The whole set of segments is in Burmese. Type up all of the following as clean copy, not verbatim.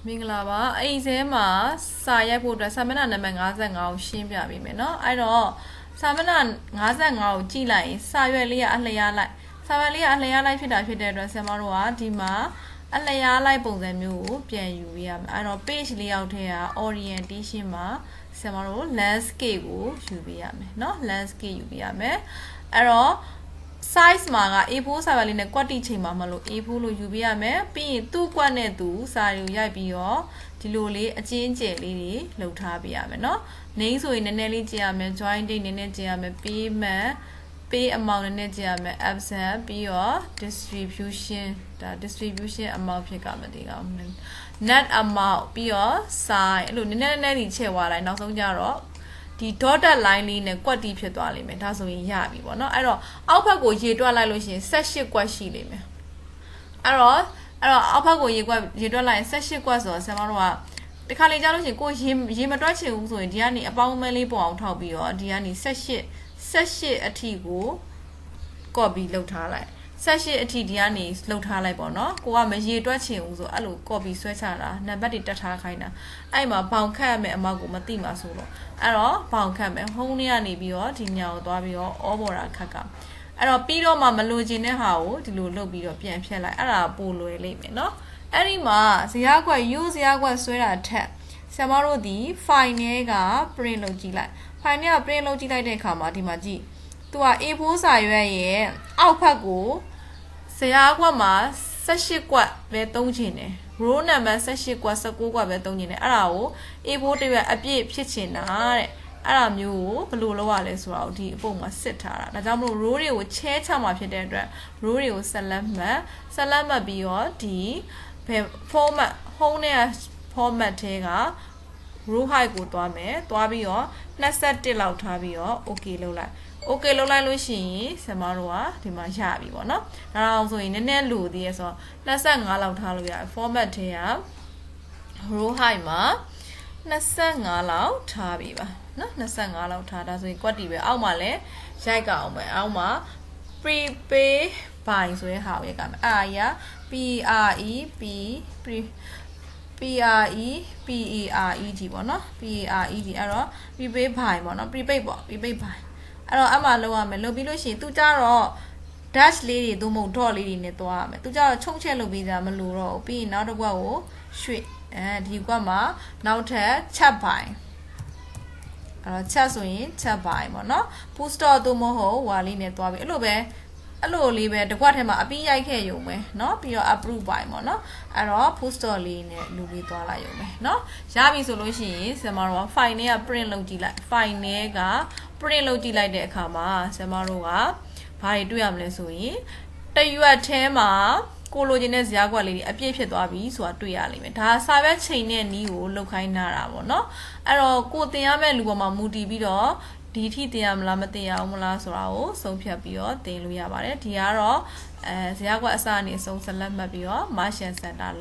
မင်္ဂလာပါအဲ့ဒီထဲမှာစာရိုက်ဖို့အတွက်စာမျက်နှာနံပါတ်55ကိုရှင်းပြပေးမယ်เนาะအဲ့တော့စာမျက်နှာ55ကိုကြည့်လိုက်ရင်စာရွက်လေးကအလျားလိုက်စာရွက်လေးကအလျားလိုက်ဖြစ်တာဖြစ်တဲ့အတွက်ဆရာမတို့ကဒီမှာအလျားလိုက်ပုံစံမျိုးကိုပြန်ယူရမယ်အဲ့တော့ page လေးရောက်ထဲက orientation မှာဆရာမတို့ landscape ကိုယူပေးရမယ်เนาะ landscape ယူပေးရမယ်အဲ့တော့size မှာက A4 စာရွက်လေးနဲ့ကွက်တိချိန်မှာမလို့ A4 လို့ယူပေးရမယ်ပြီးရင်သူ့ကွက်နဲ့သူစာတွေကိုရိုက်ပြီးတော့ဒီလိုလေးအချင်းကျယ်လေးတွေလှုပ်ထားပေးရမယ်เนาะ name ဆိုရင်နည်းနည်းလေးကျင်ရမယ် join date နည်းနည်းကျင်ရမယ် payment pay amount နည်းနည်းကျင်ရမယ် absent ပြီးတော့ distribution ဒါ distribution amount ဖြစ်ကမသိအောင် net amount ပြီးတော့ size အဲ့လိုနည်းနည်းလေးချဲ့သွားလိုက်နောက်ဆုံးကျတော့ဒီ dotted line လေးနဲ့ကွက်တီဖြစ်သွားလိမ့်မယ်ဒါဆိုရင်ရပြီပေါ့နော်အဲ့တော့အောက်ဘက်ကိုရေတွက်လိုက်လို့ရှိရင်18ကွက်ရှိလိမ့်မယ်အဲ့တော့အောက်ဘက်ကိုရေတွက်လိုက်ရင်18ကွက်ဆိုတော့ဆရာမတို့ကတခါလေကြားလို့ရှိရင်ကိုရေမတွက်ချင်ဘူးဆိုရင်ဒီကနေအပေါင်းမဲလေးပုံအောင်ထောက်ပြီးတော့ဒီကနေ18အထိကို copy လုပ်ထားလိုက်18အထိဒီကနေလှုပ်ထားလိုက်ပေါ့နော်ကိုကမရေတွက်ချင်ဘူးဆိုအဲ့လို copy ဆွဲချတာနံပါတ်တွေတက်ထားခိုင်းတာအဲ့မှာဘောင်ခတ်ရမယ်အမောက်ကိုမသိမှာဆိုတော့အဲ့တော့ဘောင်ခတ်မယ် home လေးကနေပြီးတော့ဒီညောင်ကိုသွားပြီးတော့ all border ခတ်ကအဲ့တော့ပြီးတော့မှမလိုချင်တဲ့ဟာကိုဒီလိုလုပ်ပြီးတော့ပြန်ဖြတ်လိုက်အဲ့ဒါပိုလွယ်လိမ့်မယ်နော်အဲ့ဒီမှာဇယားကွက် use ဇယားကွက်ဆွဲတာထက်ဆရာမတို့ဒီ file နဲ့က print လုပ်ကြည့်လိုက် file နဲ့က print လုပ်ကြည့်လိုက်တဲ့အခါမှာဒီမှာကြည့်သူက A4 စာရွက်ရဲ့အောက်ဘက်ကိုဇယားကွက်မှာ18ကွက်ပဲသုံးချင်တယ် row number 18ကွက်19ကွက်ပဲသုံးချင်တယ်အဲ့ဒါကို A4 တစ်ရွက်အပြည့်ဖြစ်ချင်တာတဲ့အဲ့ဒါမျိုးကိုဘယ်လိုလုပ်ရလဲဆိုတာကိုဒီအပုံမှာစစ်ထားတာဒါကြောင့်မလို့ row တွေကိုချဲချမှာဖြစ်တဲ့အတွက် row တွေကို select မှတ်ပြီးတော့ဒီformat home နဲ့ format ထဲက row height ကိုတွားမယ်တွားပြီးတော့21လောက်ထားပြီးတော့ okay လုပ်လိုက်okay လုပ်လိုက်လို့ရှိရင်ဆရာမတို့ကဒီမှာရပြီပေါ့နော်ဒါတော့ဆိုရင်နည်းနည်းလိုသေးရဆိုတော့25လောက်ထားလို့ရတယ် format ထဲက row height မှာ25လောက်ထားပြီပါနော်25လောက်ထားဒါဆိုရင်ကွက်တီပဲအောက်မှာလည်းရိုက်ကအောင်ပဲအောက်မှာ prepay by ဆိုတဲ့ဟာကိုရိုက်ကမယ်အာရ PREPARED ပေါ့နော် PARED အဲ့တော့ prepay by ပေါ့နော် prepaid ပေါ့ prepaid by အဲ့တော့အမှလောက်ရမယ်လုပ်ပြီးလို့ရှိရင်သူကြတော့ dash လေးတွေသို့မဟုတ် dot လေးတွေနဲ့တွားရမယ်သူကြတော့ချုံချက်လုပ်ပြီးသားမလို့တော့ပြီးရင်နောက်တစ်ကွက်ကိုရွှေ့ဒီကွက်မှာနောက်ထပ် chat by အဲ့တော့ chat ဆိုရင် chat by ပေါ့နော် push dot သို့မဟုတ်ဝါလေးနဲ့တွားပြီးအဲ့လိုလေးပဲတစ်ခွက်ထဲမှာအပြီးရိုက်ခဲ့ရုံပဲเนาะပြီးတော့ approve ပါပေါ့เนาะအဲ့တော့ post store လေးနဲ့လူလေးသွားလိုက်ရုံပဲเนาะရပြီဆိုလို့ရှိရင်ဆရာမတို့က file နဲ့က print လုပ်ကြည့်လိုက် file နဲ့က print လုပ်ကြည့်လိုက်တဲ့အခါမှာဆရာမတို့ကဘာတွေတွေ့ရမလဲဆိုရင်တရွက်ထဲမှာကိုလိုချင်တဲ့ဇာတ်ကွက်လေးတွေအပြည့်ဖြစ်သွားပြီဆိုတာတွေ့ရလိမ့်မယ်ဒါစာရွက်ချိန်နဲ့နီးကိုလောက်ခိုင်းထားတာပေါ့เนาะအဲ့တော့ကိုတင်ရမယ့်လူပေါ်မှာမူတည်ပြီးတော့ဒီထိတင်ရမလားမတင်ရအောင်မလားဆိုတာကိုဆုံးဖြတ်ပြီးတော့တင်လို့ရပါတယ်ဒီကတော့ဇာတ်ကွက်အစအနေအဆုံးဆက်လက်မှတ်ပြီးတော့ Martian Center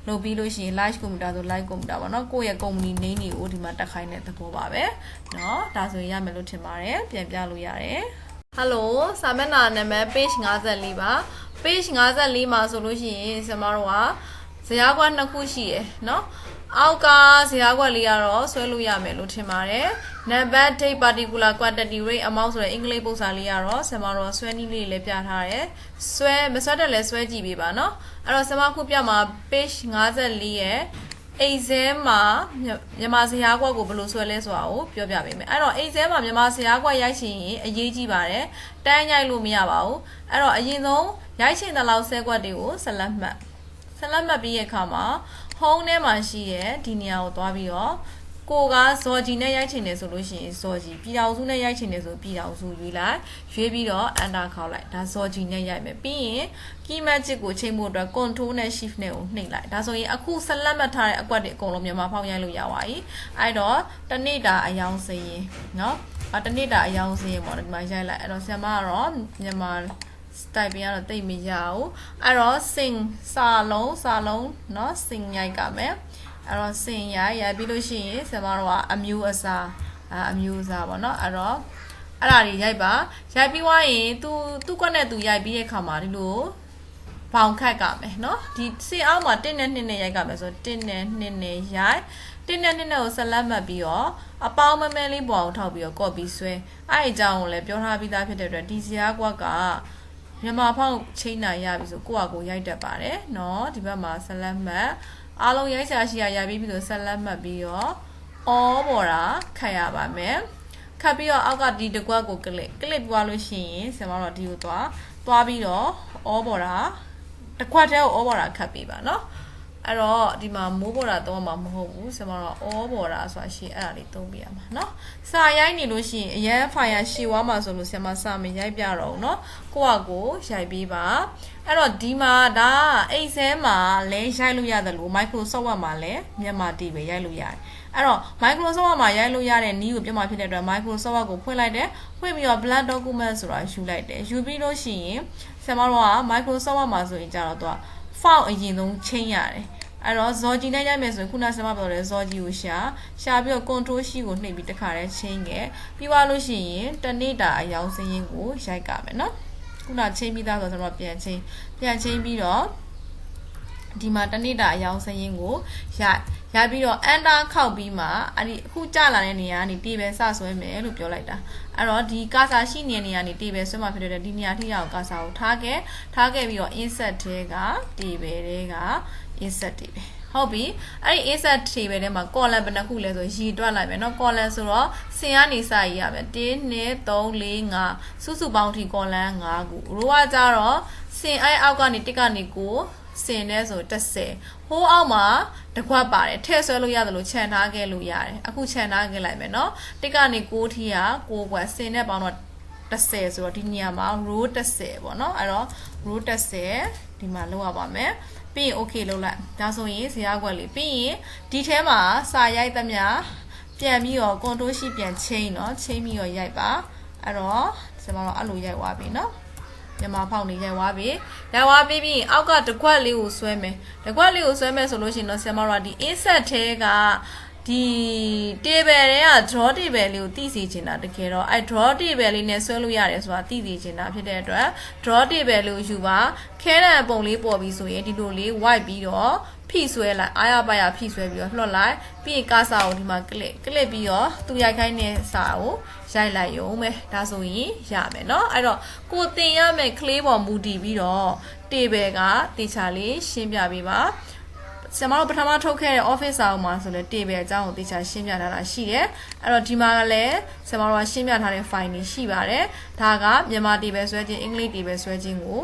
လုပ်ပြီးလို့ရှိရင် Live Computer ဆို Live Computer ပေါ့နော်ကိုယ့်ရဲ့ company name တွေကိုဒီမှာတက်ခိုင်းတဲ့သဘောပါပဲเนาะဒါဆိုရင်ရမယ်လို့ထင်ပါတယ်ပြန်ပြလို့ရတယ် Hello စာမျက်နှာနံပါတ် page 54ပါ page 54မှာဆိုလို့ရှိရင်ဆရာမတို့ကဇာတ်ကွက်နှစ်ခုရှိရယ်เนาะအောက်ကဇာတ်ကွက်လေးကတော့ဆွဲလို့ရမယ်လို့ထင်ပါတယ် number date particular quantity rate amount ဆိုတဲ့အင်္ဂလိပ်ပုံစံလေးကတော့ဆရာမတို့ဆွဲနည်းလေးလည်းပြထားတယ်ဆွဲမဆွဲတက်လည်းဆွဲကြည့်ပေးပါเนาะအဲ့တော့ဆရာမခုပြမှာ page 54ရဲ့ exam မှာမြန်မာဇာတ်ကွက်ကိုဘယ်လိုဆွဲလဲဆိုတာကိုပြောပြပေးမယ်အဲ့တော့ exam မှာမြန်မာဇာတ်ကွက်ရိုက်ချင်ရင်အရေးကြီးပါတယ်တန်းရိုက်လို့မရပါဘူးအဲ့တော့အရင်ဆုံးရိုက်ချင်တဲ့လောက်ဆဲကွက်တွေကိုဆက်လက်မှတ်ပြီးရဲ့အခါမှာ home ထဲမှာရှိတဲ့ဒီနေရာကိုသွားပြီးတော့ကိုကဇော်ကြီးနဲ့ရိုက်ချင်တယ်ဆိုလို့ရှိရင်ဇော်ကြီးပြည်တော်စုနဲ့ရိုက်ချင်တယ်ဆိုပြည်တော်စုရွေးပြီးတော့ enter ခေါက်လိုက်ဒါဇော်ကြီးနဲ့ရိုက်မယ်ပြီးရင် key magic ကိုချိန်ဖို့အတွက် control နဲ့ shift နဲ့ကိုနှိပ်လိုက်ဒါဆိုရင်အခုဆက်လက်မှတ်ထားတဲ့အကွက်တွေအကုန်လုံးမြန်မာဖောက်ရိုက်လို့ရပါပြီအဲ့တော့တနေ့တာအယောင်စရင်เนาะတနေ့တာအယောင်စရင်ပေါ့ဒီမှာရိုက်လိုက်အဲ့တော့ဆရာမကတော့မြန်မာ style ပြန်တော့တိတ်မရဘူးအဲ့တော့ sing စာလုံးเนาะ sing ရိုက်ကမယ်အဲ့တော့ sing ရိုက်ပြီးလို့ရှိရင်ဆရာမတို့ကအမျိုးအစားပေါ့เนาะအဲ့တော့အဲ့ဒါတွေရိုက်ပြီးွားရင်သူကွက်နဲ့သူရိုက်ပြီးတဲ့ခါမှာဒီလို ဘောင်ခတ်ကမယ်เนาะဒီစေအောက်မှာ1နဲ့2နဲ့ရိုက်ကမယ်ဆို1နဲ့2နဲ့ရိုက်1နဲ့2နဲ့ကိုဆက်လက်မှတ်ပြီးတော့အပေါင်းမဲလေးပေါ်အောင်ထောက်ပြီးတော့ copy ဆွဲအဲ့အကြောင်းကိုလည်းပြောထားပြီးသားဖြစ်တဲ့အတွက်ဒီစရာကွက်ကမြန်မာဖောက်ချိန်နိုင်ရပြီဆိုကိုယ့်အကိုရိုက်တတ်ပါတယ်เนาะဒီဘက်မှာဆက်လက်မှတ်အားလုံးရိုက်ချာရှိရပြီးပြီဆိုဆက်လက်မှတ်ပြီးတော့အောပေါ်တာခတ်ရပါမယ်ခတ်ပြီးတော့အောက်ကဒီတကွက်ကိုကလစ်ပွားလို့ရှိရင်ဆင်မတော့ဒီကိုသွားပြီးတော့အောပေါ်တာတခွက်တည်းကိုအောပေါ်တာခတ်ပေးပါเนาะအဲ့တော့ဒီမှာမိုးပေါ်တာတော့မှာမဟုတ်ဘူးဆင်မတော့အောပေါ်တာဆိုတာရှိအဲ့ဒါလေးသုံးပြရမှာเนาะစာရိုက်နေလို့ရှိရင်အရန်ဖိုင်ရရှည်ဝါမှာဆိုလို့ဆင်မစာမရိုက်ပြတော့ဘူးเนาะကိုယ့်အကိုရိုက်ပေးပါအဲ့တော့ဒီမှာဒါအိတ်ဆဲမှာလဲရိုက်လို့ရတယ်လို့ Microsoft Word မှာလဲမြန်မာတီးပဲရိုက်လို့ရတယ်အဲ့တော့ Microsoft Word မှာရိုက်လို့ရတဲ့နည်းကိုပြမှာဖြစ်တဲ့အတွက် Microsoft Word ကိုဖွင့်လိုက်တယ်ဖွင့်ပြီးတော့ blank document ဆိုတာယူလိုက်တယ်ယူပြီးလို့ရှိရင်ဆင်မတို့က Microsoft Word မှာဆိုရင်ကြတော့သူက font အရင်ဆုံးချိန်ရတယ်အဲ့တော့ဇော်ကြီးနဲ့ရိုက်မယ်ဆိုရင်ခုနဆင်မပြောတဲ့ဇော်ကြီးကိုရှာပြီးတော့ control C ကိုနှိပ်ပြီးတခါတည်းချိန်ခဲ့ပြီးသွားလို့ရှိရင်တနေ့တာအယောင်စင်းရင်းကိုရိုက်ကမယ်နော်ခုနချိန်ပြီးသားဆိုတော့ပြန်ချိန်ပြီးတော့ဒီမှာတနေ့တာအယောင်စင်းရင်းကိုရိုက်ပြီးတော့ enter ခောက်ပြီးမှအဲ့ဒီအခုကြာလာတဲ့နေရာကနေတေဘယ်စဆွဲမယ်လို့ပြောလိုက်တာအဲ့တော့ဒီကာစာရှိနေတဲ့နေရာနေတေဘယ်ဆွဲမှာဖြစ်တဲ့ဒီနေရာထိရအောင်ကာစာကိုထားခဲ့ပြီးတော့ insert ထဲကတေဘယ်ထဲက insert တေဘယ်ဟုတ်ပြီအဲ့ဒီ insert တေဘယ်ထဲမှာ column ဘယ်နှခုလဲဆိုရည်တွက်လိုက်မယ်เนาะ column ဆိုတော့ဆင်ကနေစရည်ရမယ်1 2 3 4 5စုစုပေါင်းထိ column 5ခု row ကကြတော့ဆင်အဲ့အောက်ကနေ1ကနေ9စင်နဲ့ဆို10ဟိုးအောက်မှာတကွက်ပါတယ်ထည့်ဆွဲလို့ရတယ်လို့ခြံထားခဲ့လို့ရတယ်အခုခြံထားခဲ့လိုက်မယ်เนาะ1ကနေ9ထိက9ကွက်စင်နဲ့ပေါင်းတော့10ဆိုတော့ဒီနေရာမှာ row 10ပေါ့เนาะအဲ့တော့ row 10ဒီမှာလောက်ရပါမယ်ပြီးရင် okay လုပ်လိုက်ဒါဆိုရင်ဇာတ်ကွက်လေးပြီးရင်ဒီထဲမှာစာရိုက်သမျှပြန်ပြီးတော့ control sheet ပြန်ချိန်เนาะချိန်ပြီးတော့ရိုက်ပါအဲ့တော့ကျွန်တော်အဲ့လိုရိုက်သွားပြီเนาะမြန်မာဖောက်နေရိုက်သွားပြီးအောက်ကတကွက်လေးကိုဆွဲမယ်ဆိုလို့ရှိရင်တော့ဆရာမတို့ကဒီ insert ထဲကဒီ table တွေက draw table လေးကိုသိစေချင်တာတကယ်တော့အဲ draw table လေးနဲ့ဆွဲလို့ရတယ်ဆိုတာသိစေချင်တာဖြစ်တဲ့အတွက် draw table လေးကိုယူပါခဲတံပုံလေးပေါ်ပြီးဆိုရင်ဒီလိုလေး white ပြီးတော့ဖိဆွဲလိုက်အားရပါရဖိဆွဲပြီးတော့လွှတ်လိုက်ပြီးရင်ကားစာကိုဒီမှာကလစ်ပြီးတော့သူရိုက်ခိုင်းတဲ့စာကိုရိုက်လိုက်ရုံပဲဒါဆိုရင်ရမယ်เนาะအဲ့တော့ကိုတင်ရမယ်ကလေးပေါ်မူတည်ပြီးတော့ table ကတေချာလေးရှင်းပြပေးပါဆရာမတို့ပထမထုတ်ခဲ့တဲ့ office စာအုပ်မှာဆိုလဲ table အကြောင်းကိုတေချာရှင်းပြထားတာရှိတယ်အဲ့တော့ဒီမှာကလည်းဆရာမတို့ကရှင်းပြထားတဲ့ file တွေရှိပါတယ်ဒါကမြန်မာ table ဆွဲခြင်းအင်္ဂလိပ် table ဆွဲခြင်းကို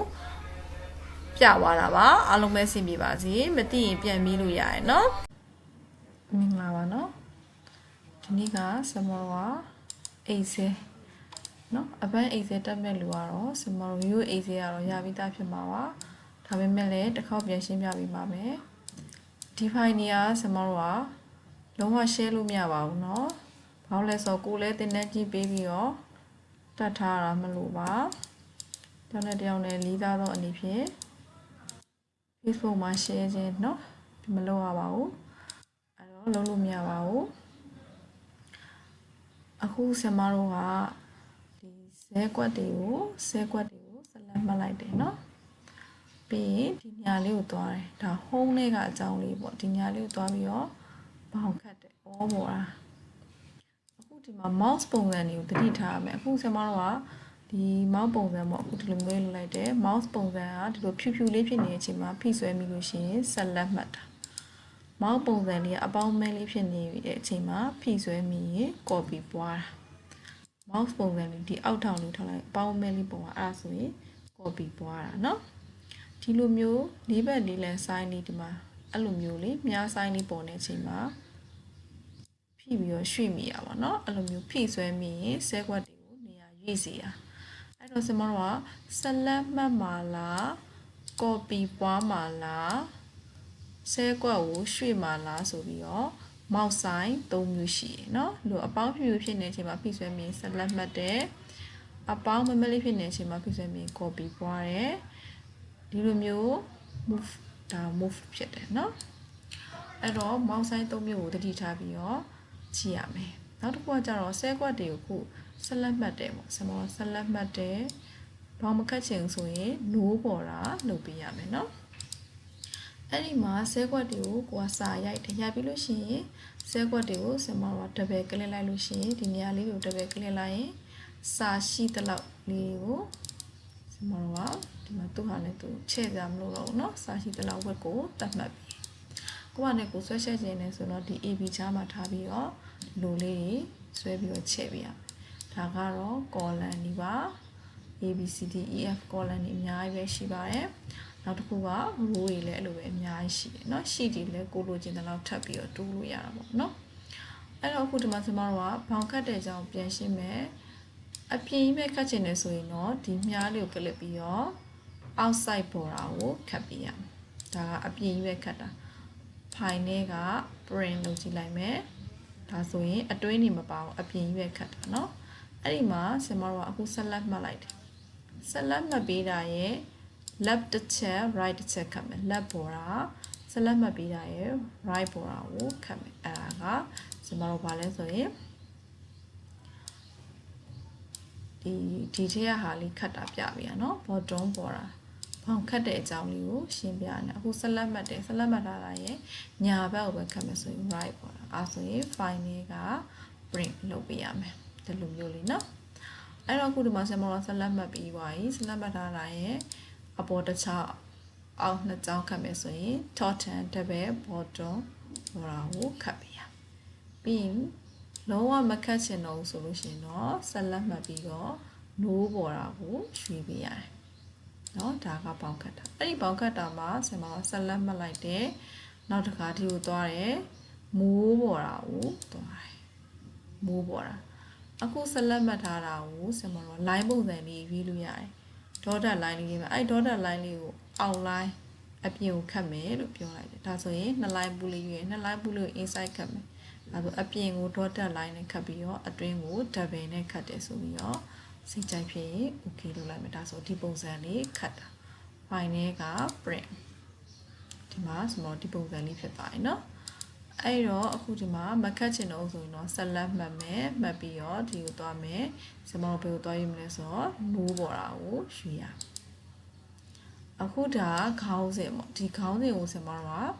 ပြသွားတာပါအားလုံးပဲဆင်ပြေပါစေမသိရင်ပြန်ပြီးလို့ရတယ်เนาะမင်္ဂလာပါเนาะဒီနေ့ကဆရာမတို့ကအိတ်ဆဲเนาะအပန်းအိတ်ဆဲတက်မဲ့လူကတော့ဆရာမတို့ရိုးအိတ်ဆဲကတော့ရပြီးသားဖြစ်မှာပါဒါပေမဲ့လည်းတစ်ခေါက်ပြန်ရှင်းပြပေးပါမယ်ဒီ file နေရာဆရာမတို့ကလုံးဝ share လို့မရပါဘူးเนาะဘာလို့လဲဆိုတော့ကိုယ်လည်းတင်တဲ့ကြည့်ပေးပြီးတော့တတ်ထားတာမလို့ပါတယောက်နဲ့တယောက်နဲ့လေးစားသောအနေဖြင့်Facebook မှာ share ခြင်းเนาะဒီမလုပ်ရပါဘူးအဲ့တော့လုပ်လို့မရပါဘူးအခုဆရာမတို့ကဒီဆဲကွက်တွေကိုဆက်လက်မှတ်လိုက်တယ်เนาะပြီးရင်ဒီညာလေးကိုသွားတယ်ဒါ home နဲ့ကအကြောင်းလေးပေါ့ဒီညာလေးကိုသွားပြီးတော့ဘောင်ခတ်တယ်အော်ပေါ်တာအခုဒီမှာ mouse ပုံစံတွေကိုသတိထားရမယ်အခုဆရာမတို့ကဒီ mouse ပုံစံပေါ့အခုဒီလိုမျိုးလုပ်လိုက်တယ် mouse ပုံစံကဒီလိုဖြူဖြူလေးဖြစ်နေတဲ့အချိန်မှာဖိဆွဲမိလို့ရှိရင်ဆက်လက်မှတ်တာ mouse ပုံစံလေးကအပေါင်းမဲလေးဖြစ်နေပြီတဲ့အချိန်မှာဖိဆွဲမိရင် copy ပွားတာ mouse ပုံစံလေးဒီအောက်ထောင်လေးထောက်လိုက်အပေါင်းမဲလေးပုံကအဲ့ဒါဆိုရင် copy ပွားတာเนาะဒီလိုမျိုးလေးဘက်လေးလံ sign လေးဒီမှာအဲ့လိုမျိုးလေးမြား sign လေးပုံနေတဲ့အချိန်မှာဖိပြီးတော့ရွှေ့မိရပါเนาะအဲ့လိုမျိုးဖိဆွဲမိရင်ဆဲကွက်တွေကိုနေရာရွေ့စီတာအဲ့တော့ကျွန်တော်တို့ကဆက်လက်မှတ်မှာလား copy ပွားမှာလားဆဲကွက်ကိုရွှေ့မှာလားဆိုပြီးတော့မောက်ဆိုင်၃မျိုးရှိရယ်เนาะလို့အပေါင်းဖြူဖြစ်နေတဲ့အချိန်မှာဖိဆွဲမိရင်ဆက်လက်မှတ်တယ်အပေါင်းမမလေးဖြစ်နေတဲ့အချိန်မှာဖိဆွဲမိရင် copy ပွားတယ်ဒီလိုမျိုး move ဒါ move ဖြစ်တယ်เนาะအဲ့တော့မောက်ဆိုင်၃မျိုးကိုတတိထားပြီးတော့ကြည့်ရမယ်နောက်တစ်ခုကကြတော့ဆဲကွက်တွေကိုခုဆက်လက်မှတ်တယ်ပေါ့ဆက်လက်မှတ်တယ် ဘောင်မခတ်ချင်ဆိုရင်နိုးပေါ်တာလုပ်ပေးရမယ်နော်အဲ့ဒီမှာဆဲကွက်တွေကိုကိုကစာရိုက်တယ်ရိုက်ပြီးလို့ရှိရင်ဆဲကွက်တွေကိုဆင်မတော့ဒဘယ်ကလစ်လိုက်လို့ရှိရင်ဒီနေရာလေးကိုဒဘယ်ကလစ်လိုက်ရင်စာရှိတဲ့လောက်လေးကိုဆင်မတော့ဒီမှာသူ့ဟာနဲ့သူချဲ့ကြမလို့တော့เนาะစာရှိတဲ့လောက်ဝက်ကိုတတ်မှတ်ပြီးကိုကနဲ့ကိုဆွဲချက်ခြင်းနဲ့ဆိုတော့ဒီ AB ချားမှာထားပြီးတော့လိုလေးတွေဆွဲပြီးတော့ချဲ့ပြရဒါကတော့ column ဒီပါ ABCDEF column တွေအများကြီးပဲရှိပါတယ်နောက်တစ်ခုက row တွေလည်းအဲ့လိုပဲအများကြီးရှိတယ်เนาะ sheet တွေလည်းကိုလိုချင်တဲ့လောက်ထပ်ပြီးတော့တိုးလို့ရတာပေါ့เนาะအဲ့တော့အခုဒီမှာကျွန်တော်တို့ကဘောင်ခတ်တဲ့အကြောင်းပြန်ရှင်းမယ်အပြင်ကြီးပဲခတ်ချင်တယ်ဆိုရင်တော့ဒီမြားလေးကိုကလစ်ပြီးတော့ outside border ကိုခတ်ပေးရမယ်ဒါကအပြင်ကြီးပဲခတ်တာဖိုင်ထဲက print လုပ်ကြည့်လိုက်မယ်ဒါဆိုရင်အတွင်းနေမပါဘူးအပြင်ကြီးပဲခတ်တာเนาะအဲ့ဒီမှာကျွန်တော်တို့ကအခုဆက်လက်မှတ်လိုက်တယ်ဆက်လက်မှတ်ပေးတာရဲ့ left တစ်ချက် right တစ်ချက်ခတ်မယ် left border ဆက်လက်မှတ်ပေးတာရဲ့ right border ကိုခတ်မယ်အဲ့ဒါကကျွန်တော်တို့ဘာလဲဆိုရင်ဒီထဲကဟာလေးခတ်တာပြပြရနော် bottom border ဘောင်ခတ်တဲ့အကြောင်းလေးကိုရှင်းပြနေအခုဆက်လက်မှတ်တယ်ဆက်လက်မှတ်ထားတာရဲ့ညာဘက်ကိုပဲခတ်မယ်ဆိုရင် right border အဲ့ဆိုရင် file လေးက print လုပ်ပေးရမယ်ဒီလိုမျိုးလေးနော်အဲ့တော့အခုဒီမှာဆင်မောဆက်လက်မှတ်ပြီးပါပြီဆက်လက်မှတ်ထားတာရဲ့အပေါ်တစ်ချောင်းအောက်နှစ်ချောင်းခတ်မယ်ဆိုရင် top and double bottom border ကိုခတ်ပေးရပြီးရင်လုံးဝမခတ်ချင်တော့ဆိုလို့ရှိရင်တော့ဆက်လက်မှတ်ပြီးတော့ no border ကိုရွှေ့ပေးရတယ်เนาะဒါကပေါင်းခတ်တာအဲ့ဒီပေါင်းခတ်တာမှာဆင်မောဆက်လက်မှတ်လိုက်တယ်နောက်တစ်ခါဒီကိုသွားတယ်မိုးပေါ်တာကိုသွားတယ်မိုးပေါ်တာအခုဆက်လက်မှတ်ထားတာကိုဆင်မတော့ line ပုံစံလေးရွေးလို့ရတယ် dotted line လေးမှာအဲ့ dotted line လေးကို outline အပြင်ကိုခတ်မယ်လို့ပြောလိုက်တယ်ဒါဆိုရင်2 line ပူလေးရွေး2 line ပူလေးကို inside ခတ်မယ်ဒါဆိုအပြင်ကို dotted line နဲ့ခတ်ပြီးတော့အတွင်းကို double နဲ့ခတ်တယ်ဆိုပြီးတော့စိတ်ကြိုက်ဖြစ်ရင် okay လုပ်လိုက်မယ်ဒါဆိုဒီပုံစံလေးခတ်တာ file နဲ့က print ဒီမှာဆင်မတော့ဒီပုံစံလေးဖြစ်သွားပြီเนาะအဲ့တော့အခုဒီမှာမခတ်ချင်တော့ဆိုရင်တော့ဆက်လက်မှတ်မယ်မှတ်ပြီးတော့ဒီကိုသွားမယ်စမောဘယ်ကိုသွားရမလဲဆိုတော့နိုးပေါ်တာကိုရွှေ့ရအခုဒါခေါင်းစဉ်ပေါ့ဒီခေါင်းစဉ်ကိုစမောတော့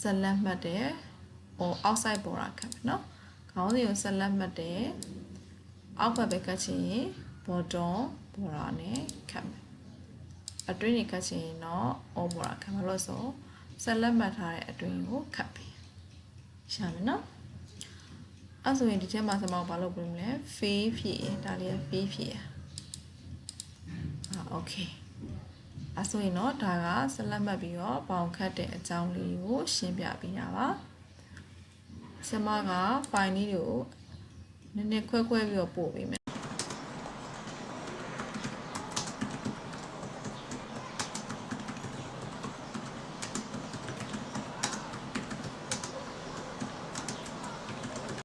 ဆက်လက်မှတ်တယ် or outside border ခတ်မယ်နော်ခေါင်းစဉ်ကိုဆက်လက်မှတ်တယ်အောက်ဘက်ပဲကတ်ချင်ရင် bottom border နဲ့ခတ်မယ်အတွင်းနေကတ်ချင်ရင်တော့ all border ခတ်မှာလို့ဆိုဆက်လက်မှတ်ထားတဲ့အတွင်းကိုခတ်ပေးရှာမယ်နော်အဲ့ဆိုရင်ဒီထဲမှာစမောက်ဘာလုပ်ပေးမလဲ fill ဖြည့်ဒါလေးက fill ဖြည့်โอเคအဲ့ဆိုရင်တော့ဒါကဆက်လက်မှတ်ပြီးတော့ပေါင်ခတ်တဲ့အကြောင်းလေးကိုရှင်းပြပေးတာပါဆမက file လေးကိုနည်းနည်းခွဲပြီးတော့ပို့ပေးမယ်